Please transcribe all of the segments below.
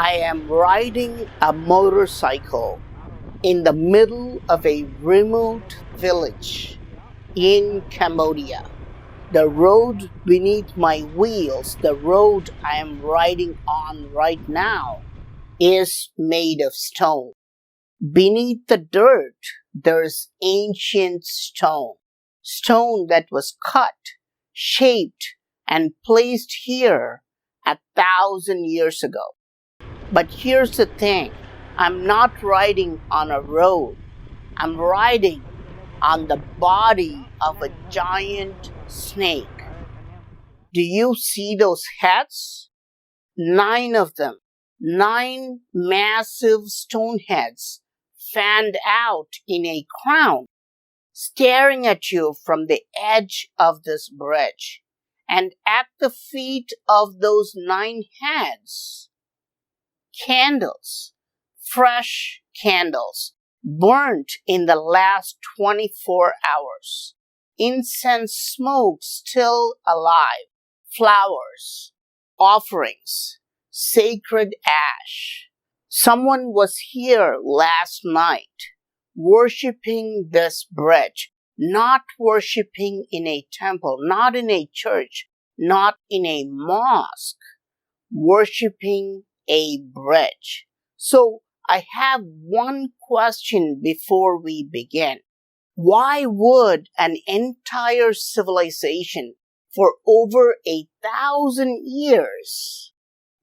I am riding a motorcycle in the middle of a remote village in Cambodia. The road beneath my wheels, the road I am riding on right now, is made of stone. Beneath the dirt, there's ancient stone. Stone that was cut, shaped, and placed here 1,000 years ago. But here's the thing, I'm not riding on a road. I'm riding on the body of a giant snake. Do you see those heads? 9 of them. 9 massive stone heads fanned out in a crown, staring at you from the edge of this bridge. And at the feet of those 9 heads, candles, fresh candles, burnt in the last 24 hours. Incense smoke still alive. Flowers, offerings, sacred ash. Someone was here last night, worshipping this bridge, not worshipping in a temple, not in a church, not in a mosque, worshipping a bridge. So I have one question before we begin. Why would an entire civilization for over 1,000 years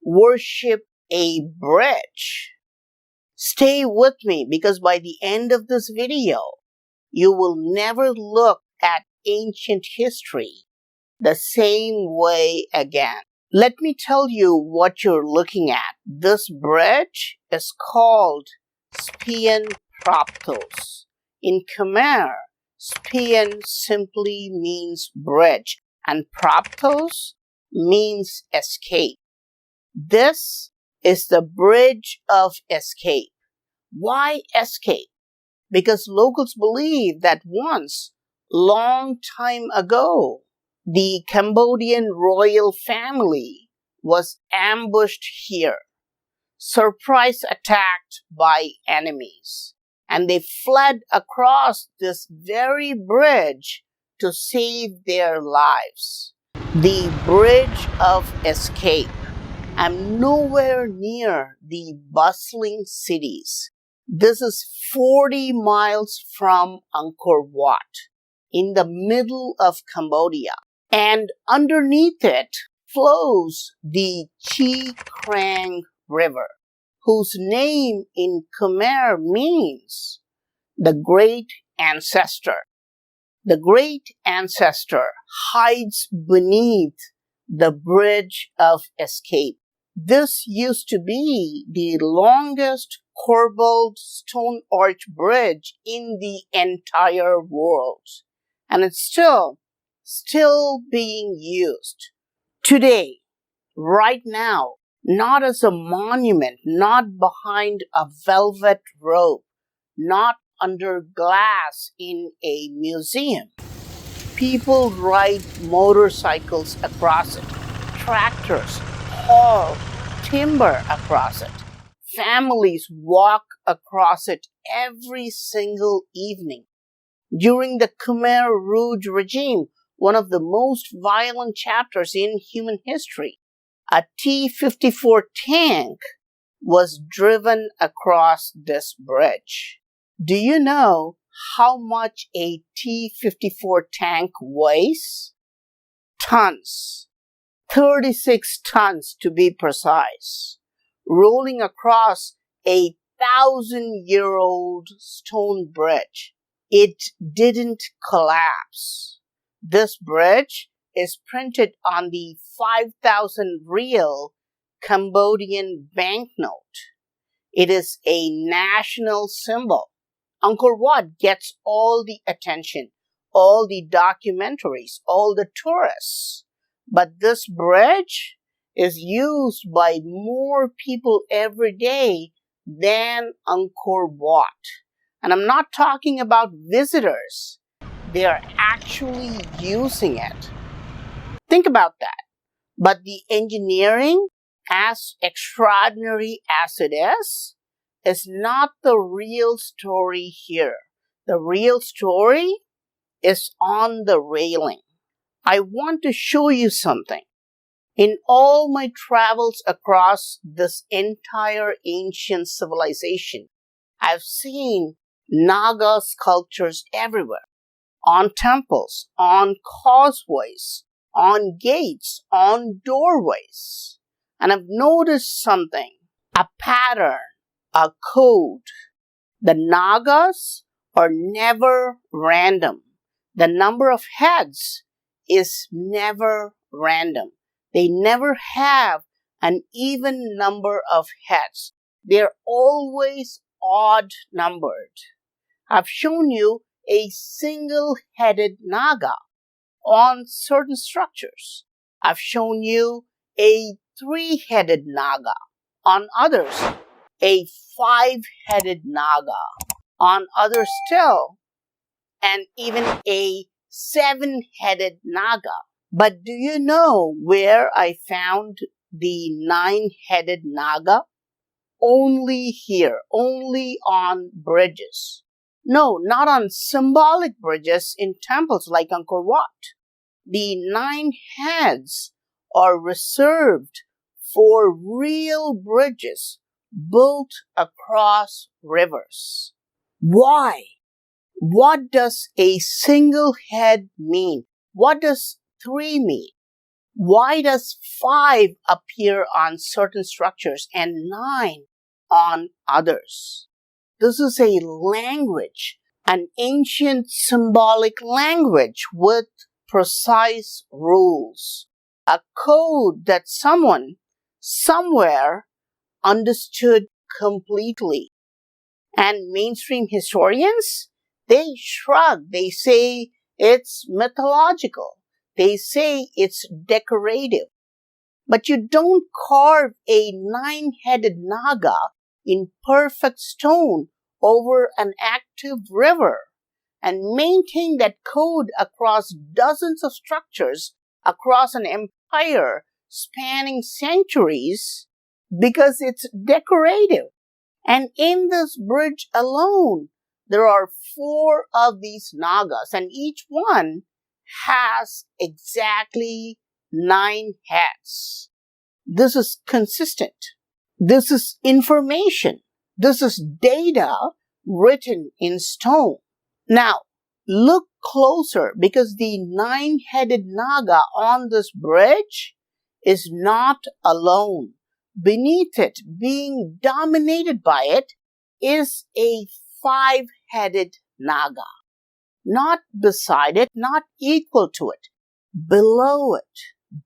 worship a bridge? Stay with me, because by the end of this video, you will never look at ancient history the same way again. Let me tell you what you're looking at. This bridge is called Spean Praptos. In Khmer, Spean simply means bridge, and Praptos means escape. This is the bridge of escape. Why escape? Because locals believe that once, long time ago, the Cambodian royal family was ambushed here, surprise attacked by enemies, and they fled across this very bridge to save their lives. The bridge of escape. I'm nowhere near the bustling cities. This is 40 miles from Angkor Wat, in the middle of Cambodia. And underneath it flows the 𝐇𝐔𝐌𝐀𝐍𝐒 River, whose name in Khmer means the great ancestor. The great ancestor hides beneath the bridge of escape. This used to be the longest corbelled stone arch bridge in the entire world. And it's still being used. Today, right now, not as a monument, not behind a velvet robe, not under glass in a museum. People ride motorcycles across it. Tractors haul timber across it. Families walk across it every single evening. During the Khmer Rouge regime, one of the most violent chapters in human history, a T-54 tank was driven across this bridge. Do you know how much a T-54 tank weighs? Tons. 36 tons to be precise. Rolling across a 1,000-year-old stone bridge. It didn't collapse. This bridge is printed on the 5,000 real Cambodian banknote. It is a national symbol. Angkor Wat gets all the attention, all the documentaries, all the tourists. But this bridge is used by more people every day than Angkor Wat. And I'm not talking about visitors. They are actually using it. Think about that. But the engineering as extraordinary as it is not the real story here. The real story is on the railing. I want to show you something. In all my travels across this entire ancient civilization, I've seen Naga sculptures everywhere. On temples, on causeways, on gates, on doorways. And I've noticed something, a pattern, a code. The Nagas are never random. The number of heads is never random. They never have an even number of heads. They're always odd numbered. I've shown you a single-headed Naga on certain structures. I've shown you a three-headed Naga on others, a five-headed Naga on others still, and even a seven-headed Naga. But do you know where I found the nine-headed Naga? Only here, only on bridges. No, not on symbolic bridges in temples like Angkor Wat. The 9 heads are reserved for real bridges built across rivers. Why? What does a single head mean? What does 3 mean? Why does 5 appear on certain structures and 9 on others? This is a language, an ancient symbolic language with precise rules, a code that someone, somewhere, understood completely. And mainstream historians, they shrug, they say it's mythological, they say it's decorative. But you don't carve a 9-headed Naga in perfect stone over an active river and maintain that code across dozens of structures across an empire spanning centuries because it's decorative. And in this bridge alone, there are 4 of these Nagas, and each one has exactly 9 heads. This is consistent. This is information. This is data written in stone. Now, look closer because the 9-headed Naga on this bridge is not alone. Beneath it, being dominated by it, is a 5-headed Naga. Not beside it, not equal to it. Below it,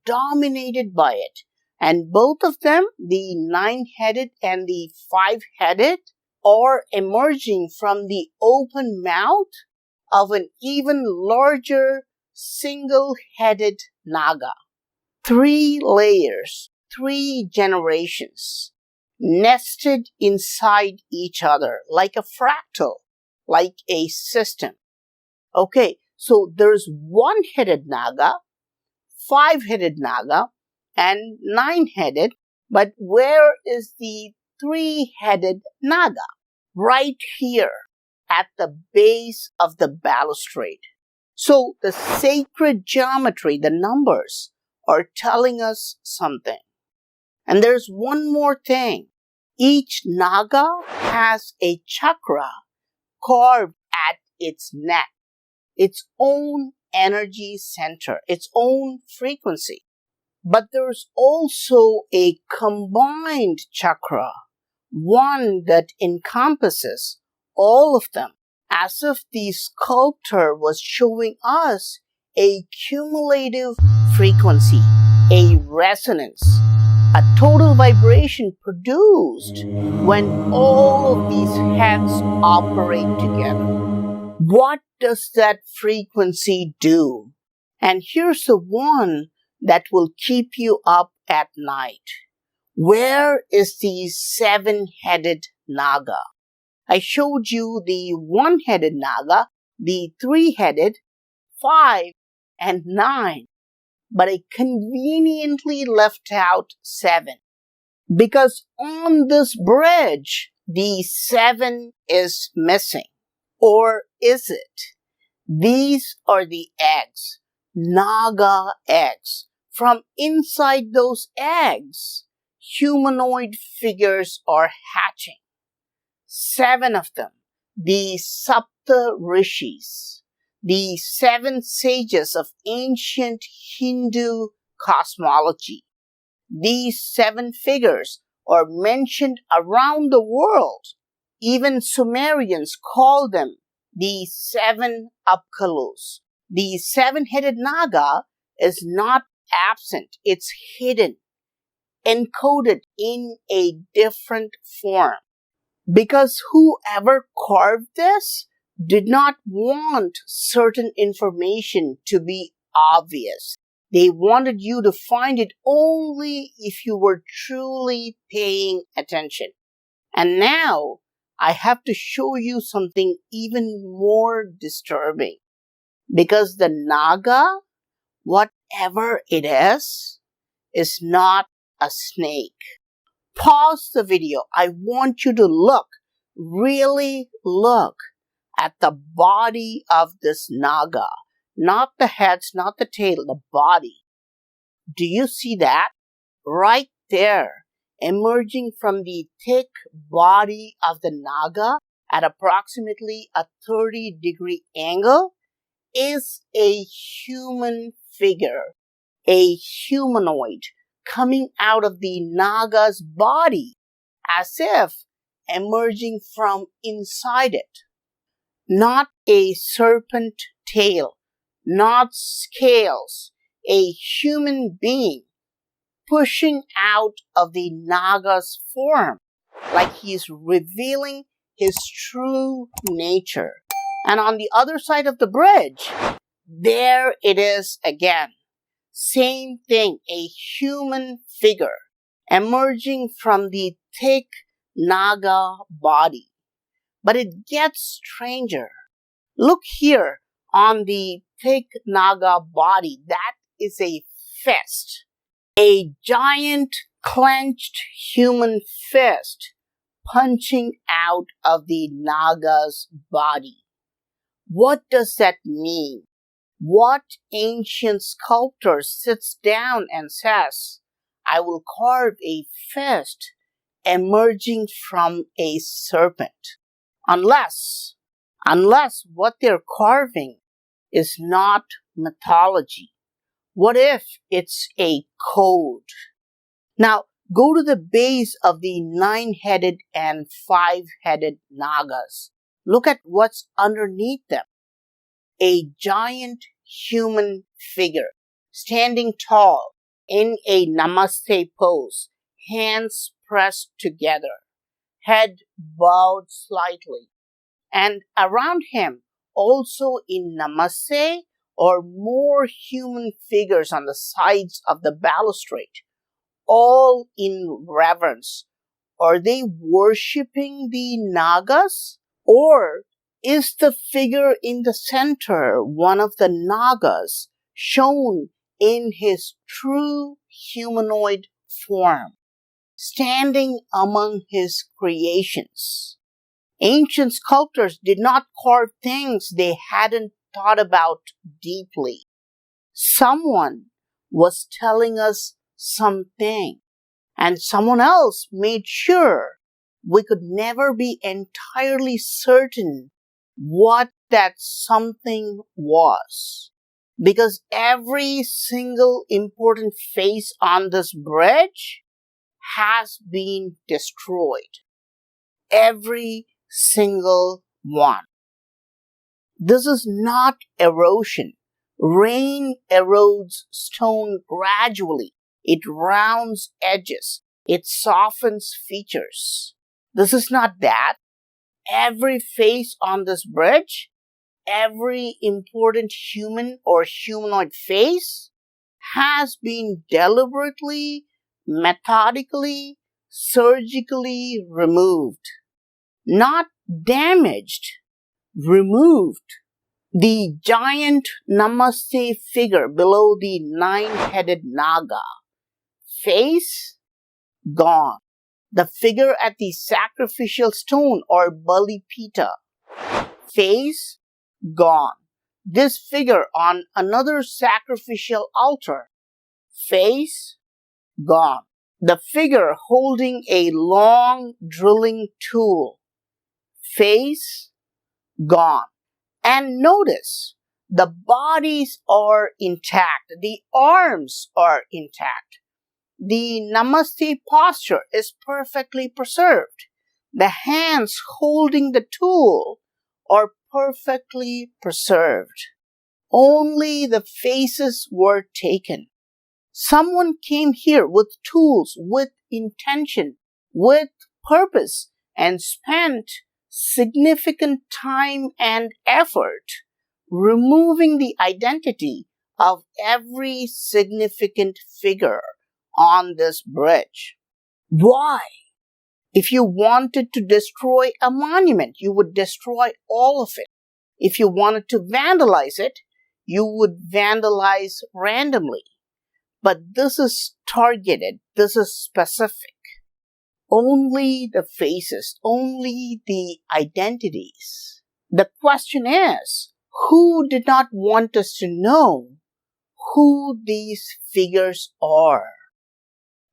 dominated by it. And both of them, the 9-headed and the 5-headed, are emerging from the open mouth of an even larger single-headed Naga. 3 layers, 3 generations, nested inside each other like a fractal, like a system. Okay, so there's 1-headed Naga, 5-headed Naga, and 9-headed, but where is the 3-headed Naga? Right here at the base of the balustrade. So the sacred geometry, the numbers, are telling us something. And there's one more thing. Each Naga has a chakra carved at its neck, its own energy center, its own frequency. But there's also a combined chakra, one that encompasses all of them, as if the sculptor was showing us a cumulative frequency, a resonance, a total vibration produced when all of these heads operate together. What does that frequency do? And here's the one that will keep you up at night. Where is the 7-headed Naga? I showed you the 1-headed Naga, the 3-headed, 5, and 9, but I conveniently left out 7. Because on this bridge, the 7 is missing. Or is it? These are the eggs, Naga eggs. From inside those eggs, humanoid figures are hatching. 7 of them, the Sapta Rishis, the 7 sages of ancient Hindu cosmology. These 7 figures are mentioned around the world. Even Sumerians call them the 7 Apkalus. The 7-headed Naga is not absent. It's hidden, encoded in a different form. Because whoever carved this did not want certain information to be obvious. They wanted you to find it only if you were truly paying attention. And now, I have to show you something even more disturbing. Because the Naga, whatever it is not a snake. Pause the video. I want you to look, really look at the body of this Naga. Not the heads, not the tail, the body. Do you see that? Right there, emerging from the thick body of the Naga at approximately a 30-degree angle is a human figure, a humanoid coming out of the Naga's body as if emerging from inside it. Not a serpent tail, not scales, a human being pushing out of the Naga's form, like he's revealing his true nature. And on the other side of the bridge, there it is again. Same thing, a human figure emerging from the thick Naga body. But it gets stranger. Look here on the thick Naga body. That is a fist. A giant clenched human fist punching out of the Naga's body. What does that mean? What ancient sculptor sits down and says, I will carve a fist emerging from a serpent? Unless what they're carving is not mythology. What if it's a code? Now, go to the base of the 9-headed and 5-headed Nagas. Look at what's underneath them. A giant human figure standing tall in a namaste pose, hands pressed together, head bowed slightly. And around him, also in namaste, are more human figures on the sides of the balustrade, all in reverence. Are they worshipping the Nagas? Or is the figure in the center one of the Nagas shown in his true humanoid form, standing among his creations? Ancient sculptors did not carve things they hadn't thought about deeply. Someone was telling us something, and someone else made sure we could never be entirely certain what that something was. Because every single important face on this bridge has been destroyed. Every single one. This is not erosion. Rain erodes stone gradually. It rounds edges. It softens features. This is not that. Every face on this bridge, every important human or humanoid face has been deliberately, methodically, surgically removed. Not damaged, removed. The giant namaste figure below the 9-headed Naga face gone. The figure at the sacrificial stone or Balipita, face gone. This figure on another sacrificial altar, face gone. The figure holding a long drilling tool, face gone. And notice, the bodies are intact, the arms are intact. The namaste posture is perfectly preserved. The hands holding the tool are perfectly preserved. Only the faces were taken. Someone came here with tools, with intention, with purpose, and spent significant time and effort removing the identity of every significant figure on this bridge. Why? If you wanted to destroy a monument, you would destroy all of it. If you wanted to vandalize it, you would vandalize randomly. But this is targeted, this is specific. Only the faces, only the identities. The question is, who did not want us to know who these figures are?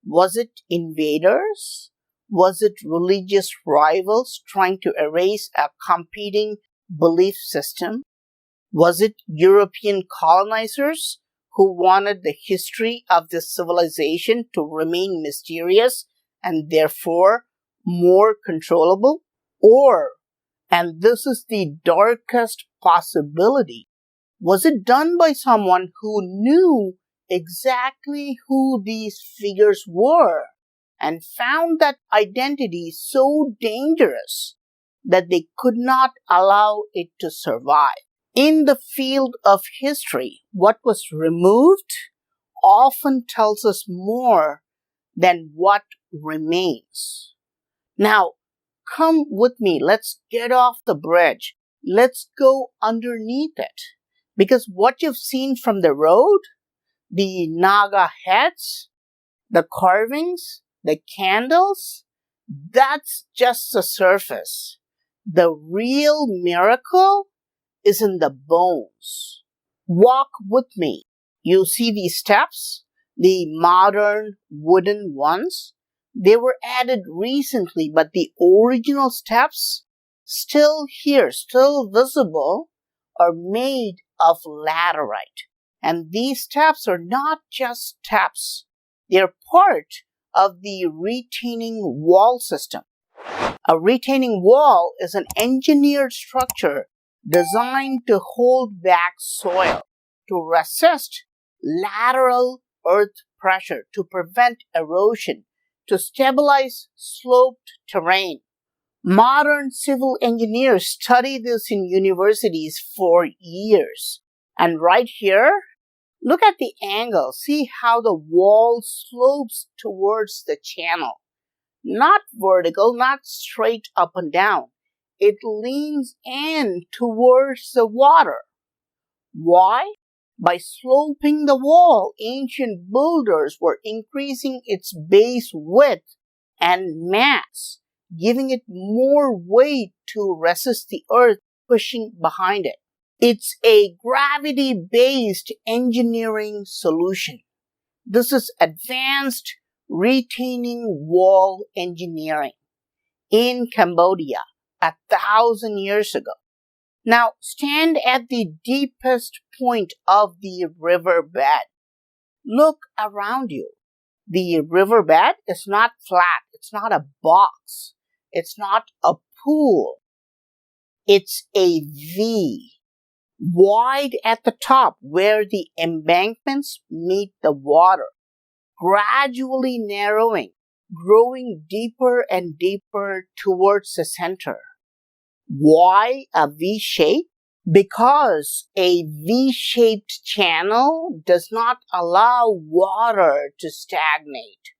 Was it invaders? Was it religious rivals trying to erase a competing belief system? Was it European colonizers who wanted the history of this civilization to remain mysterious and therefore more controllable? Or, and this is the darkest possibility, was it done by someone who knew exactly who these figures were and found that identity so dangerous that they could not allow it to survive? In the field of history, what was removed often tells us more than what remains. Now, come with me. Let's get off the bridge. Let's go underneath it. Because what you've seen from the road, the Naga heads, the carvings, the candles, that's just the surface. The real miracle is in the bones. Walk with me. You see these steps? The modern wooden ones? They were added recently, but the original steps, still here, still visible, are made of laterite. And these steps are not just steps. They're part of the retaining wall system. A retaining wall is an engineered structure designed to hold back soil, to resist lateral earth pressure, to prevent erosion, to stabilize sloped terrain. Modern civil engineers study this in universities for years. And right here, look at the angle. See how the wall slopes towards the channel. Not vertical, not straight up and down. It leans in towards the water. Why? By sloping the wall, ancient builders were increasing its base width and mass, giving it more weight to resist the earth pushing behind it. It's a gravity-based engineering solution. This is advanced retaining wall engineering in Cambodia 1,000 years ago. Now, stand at the deepest point of the riverbed. Look around you. The riverbed is not flat. It's not a box. It's not a pool. It's a V. Wide at the top where the embankments meet the water. Gradually narrowing, growing deeper and deeper towards the center. Why a V shape? Because a V-shaped channel does not allow water to stagnate.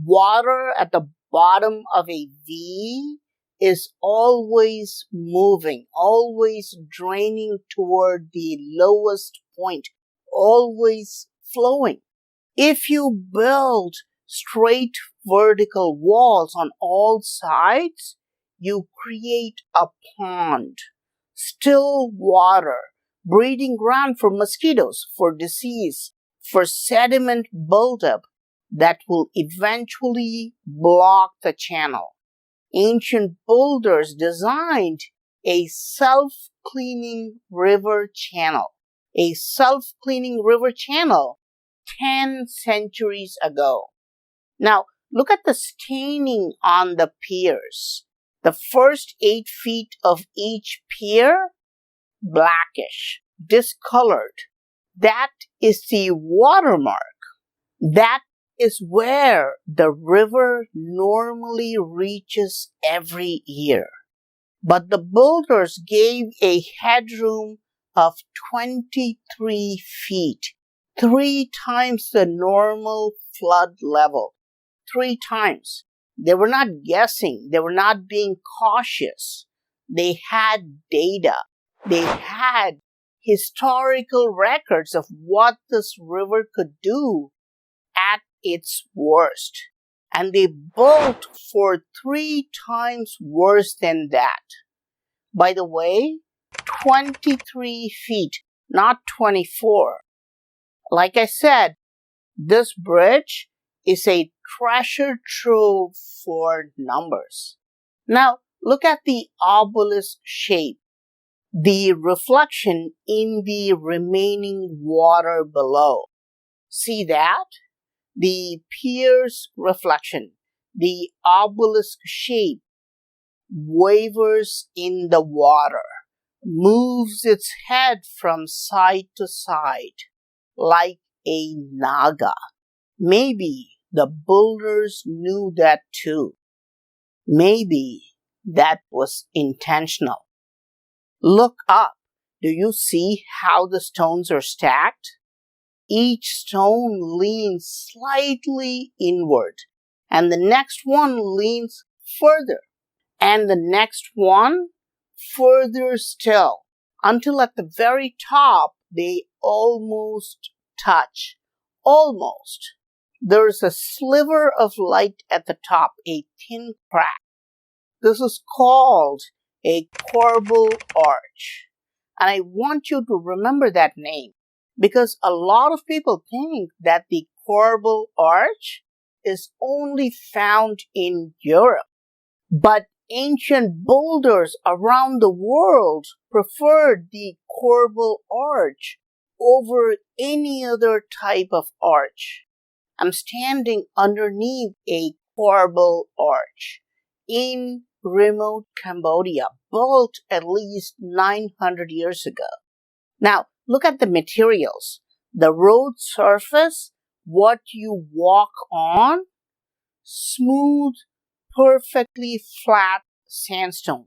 Water at the bottom of a V is always moving, always draining toward the lowest point, always flowing. If you build straight vertical walls on all sides, you create a pond, still water, breeding ground for mosquitoes, for disease, for sediment buildup that will eventually block the channel. Ancient builders designed a self-cleaning river channel. A self-cleaning river channel 10 centuries ago. Now, look at the staining on the piers. The first 8 feet of each pier, blackish, discolored. That is the watermark. That is where the river normally reaches every year. But the builders gave a headroom of 23 feet, 3 times the normal flood level. 3 times. They were not guessing. They were not being cautious. They had data. They had historical records of what this river could do at its worst. And they built for 3 times worse than that. By the way, 23 feet, not 24. Like I said, this bridge is a treasure trove for numbers. Now, look at the obelisk shape, the reflection in the remaining water below. See that? The pier's reflection, the obelisk shape, wavers in the water, moves its head from side to side like a Naga. Maybe the builders knew that too. Maybe that was intentional. Look up. Do you see how the stones are stacked? Each stone leans slightly inward, and the next one leans further, and the next one further still, until at the very top they almost touch. Almost. There's a sliver of light at the top, a thin crack. This is called a corbel arch. And I want you to remember that name, because a lot of people think that the corbel arch is only found in Europe. But ancient builders around the world preferred the corbel arch over any other type of arch. I'm standing underneath a corbel arch in remote Cambodia, built at least 900 years ago. Now, look at the materials. The road surface, what you walk on, smooth, perfectly flat sandstone.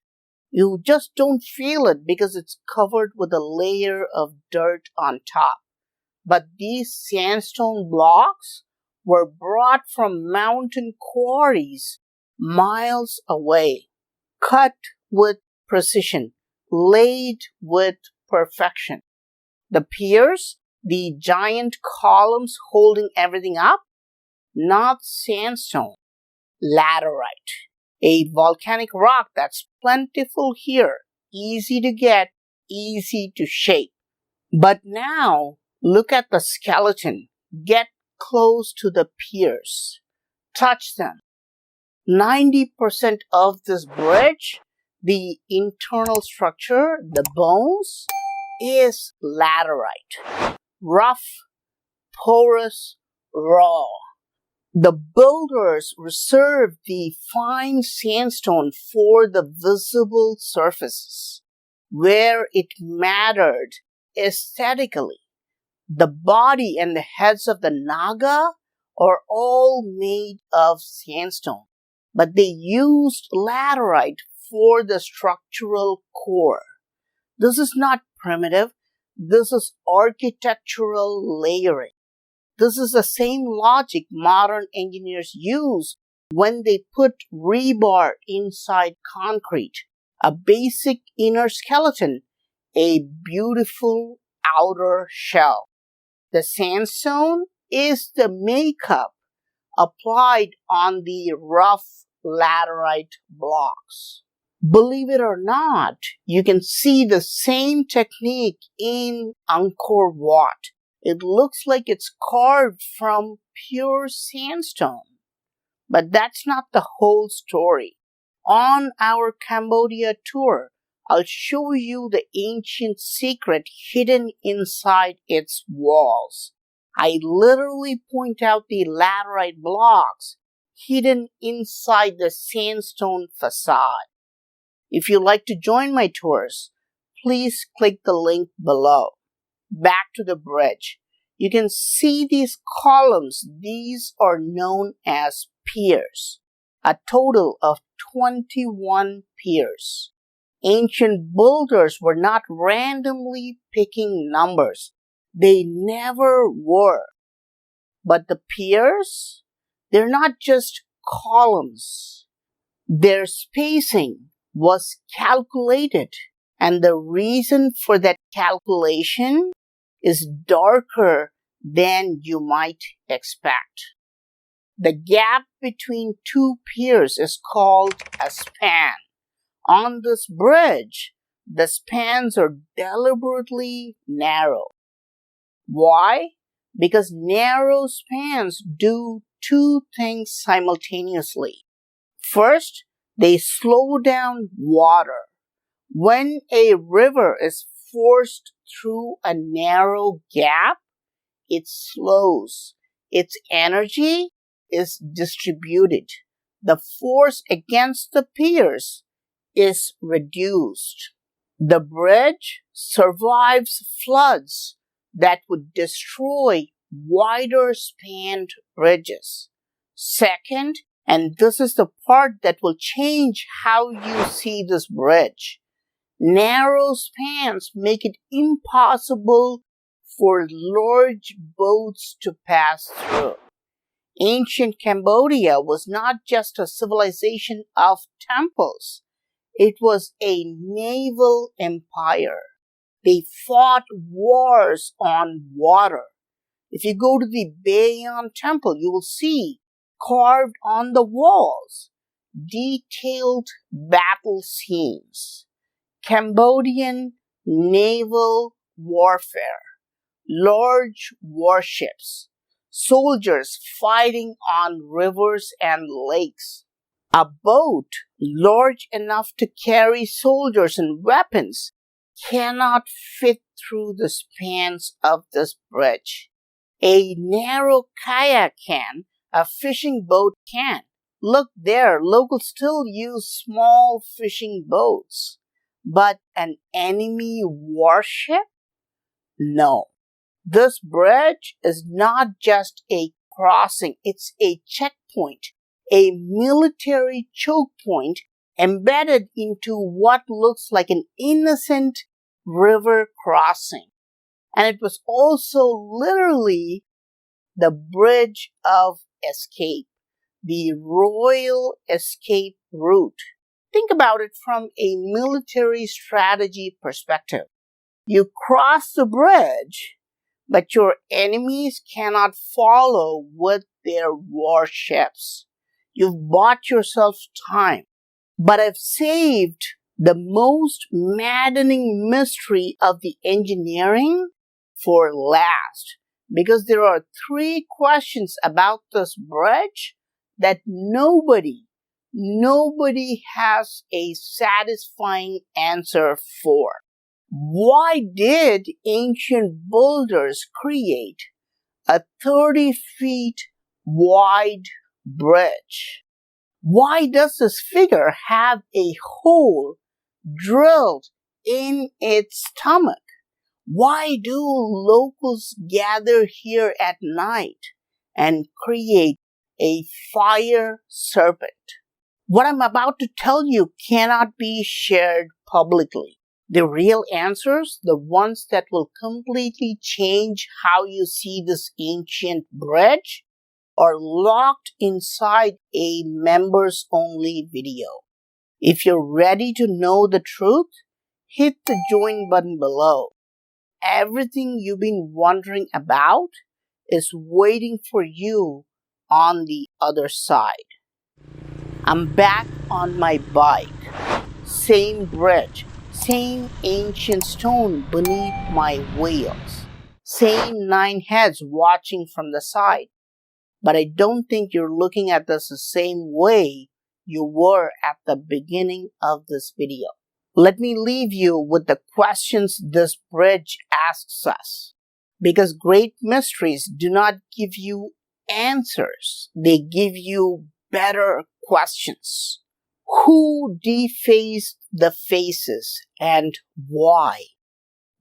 You just don't feel it because it's covered with a layer of dirt on top. But these sandstone blocks were brought from mountain quarries miles away, cut with precision, laid with perfection. The piers, the giant columns holding everything up, not sandstone, laterite, a volcanic rock that's plentiful here, easy to get, easy to shape. But now, look at the skeleton. Get close to the piers. Touch them. 90% of this bridge, the internal structure, the bones, is laterite. Rough, porous, raw. The builders reserved the fine sandstone for the visible surfaces, where it mattered aesthetically. The body and the heads of the Naga are all made of sandstone, but they used laterite for the structural core. This is not primitive. This is architectural layering. This is the same logic modern engineers use when they put rebar inside concrete. A basic inner skeleton, a beautiful outer shell. The sandstone is the makeup applied on the rough laterite blocks. Believe it or not, you can see the same technique in Angkor Wat. It looks like it's carved from pure sandstone. But that's not the whole story. On our Cambodia tour, I'll show you the ancient secret hidden inside its walls. I literally point out the laterite blocks hidden inside the sandstone facade. If you'd like to join my tours, please click the link below. Back to the bridge. You can see these columns. These are known as piers. A total of 21 piers. Ancient builders were not randomly picking numbers. They never were. But the piers, they're not just columns. Their spacing was calculated, and the reason for that calculation is darker than you might expect. The gap between two piers is called a span. On this bridge, the spans are deliberately narrow. Why? Because narrow spans do two things simultaneously. First, they slow down water. When a river is forced through a narrow gap, it slows. Its energy is distributed. The force against the piers is reduced. The bridge survives floods that would destroy wider spanned bridges. Second, and this is the part that will change how you see this bridge, narrow spans make it impossible for large boats to pass through. Ancient Cambodia was not just a civilization of temples. It was a naval empire. They fought wars on water. If you go to the Bayon Temple, you will see carved on the walls detailed battle scenes. Cambodian naval warfare, large warships, soldiers fighting on rivers and lakes. A boat large enough to carry soldiers and weapons cannot fit through the spans of this bridge. A narrow kayak can, a fishing boat can. Look there, locals still use small fishing boats. But an enemy warship? No. This bridge is not just a crossing, it's a checkpoint, a military choke point embedded into what looks like an innocent river crossing. And it was also literally the bridge of escape, the royal escape route. Think about it from a military strategy perspective. You cross the bridge, but your enemies cannot follow with their warships. You've bought yourself time. But I've saved the most maddening mystery of the engineering for last, because there are 3 questions about this bridge that nobody has a satisfying answer for. Why did ancient builders create a 30 feet wide bridge? Why does this figure have a hole drilled in its stomach? Why do locals gather here at night and create a fire serpent? What I'm about to tell you cannot be shared publicly. The real answers, the ones that will completely change how you see this ancient bridge, are locked inside a members-only video. If you're ready to know the truth, hit the join button below. Everything you've been wondering about is waiting for you on the other side. I'm back on my bike. Same bridge, same ancient stone beneath my wheels. Same 9 heads watching from the side. But I don't think you're looking at this the same way you were at the beginning of this video. Let me leave you with the questions this bridge asks us. Because great mysteries do not give you answers. They give you better questions. Who defaced the faces and why?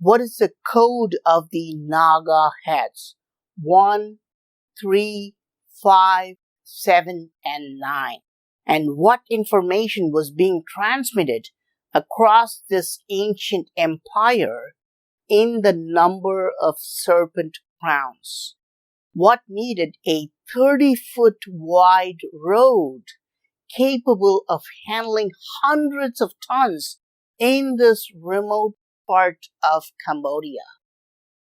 What is the code of the Naga heads? 1, 3, 5, 7, and 9. And what information was being transmitted across this ancient empire in the number of serpent crowns? What needed a 30-foot wide road capable of handling hundreds of tons in this remote part of Cambodia?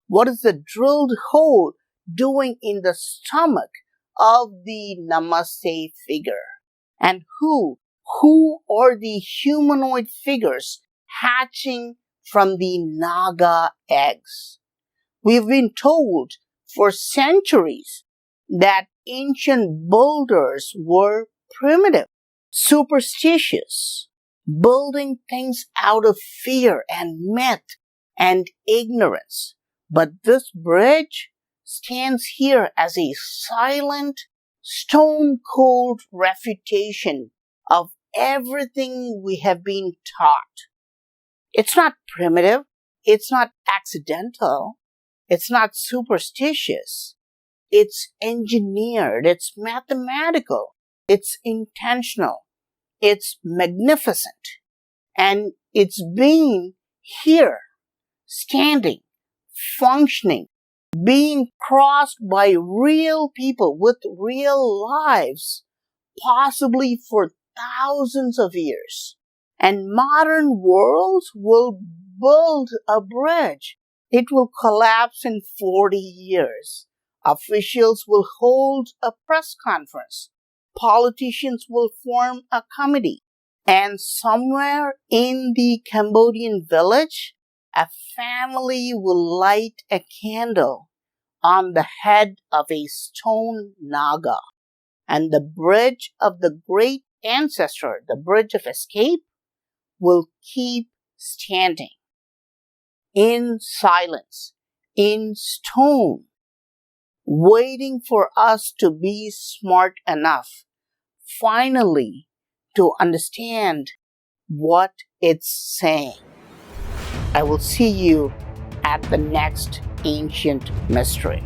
What is the drilled hole doing in the stomach of the Namaste figure? And who are the humanoid figures hatching from the Naga eggs? We've been told for centuries that ancient builders were primitive, superstitious, building things out of fear and myth and ignorance. But this bridge stands here as a silent, stone-cold refutation of everything we have been taught. It's not primitive, it's not accidental, it's not superstitious, it's engineered, it's mathematical, it's intentional, it's magnificent, and it's been here, standing, functioning, being crossed by real people with real lives, possibly for thousands of years. And modern worlds will build a bridge. It will collapse in 40 years. Officials will hold a press conference. Politicians will form a committee. And somewhere in the Cambodian village, a family will light a candle on the head of a stone Naga. And the bridge of the great ancestor, the bridge of escape, will keep standing in silence, in stone, waiting for us to be smart enough, finally, to understand what it's saying. I will see you at the next ancient mystery.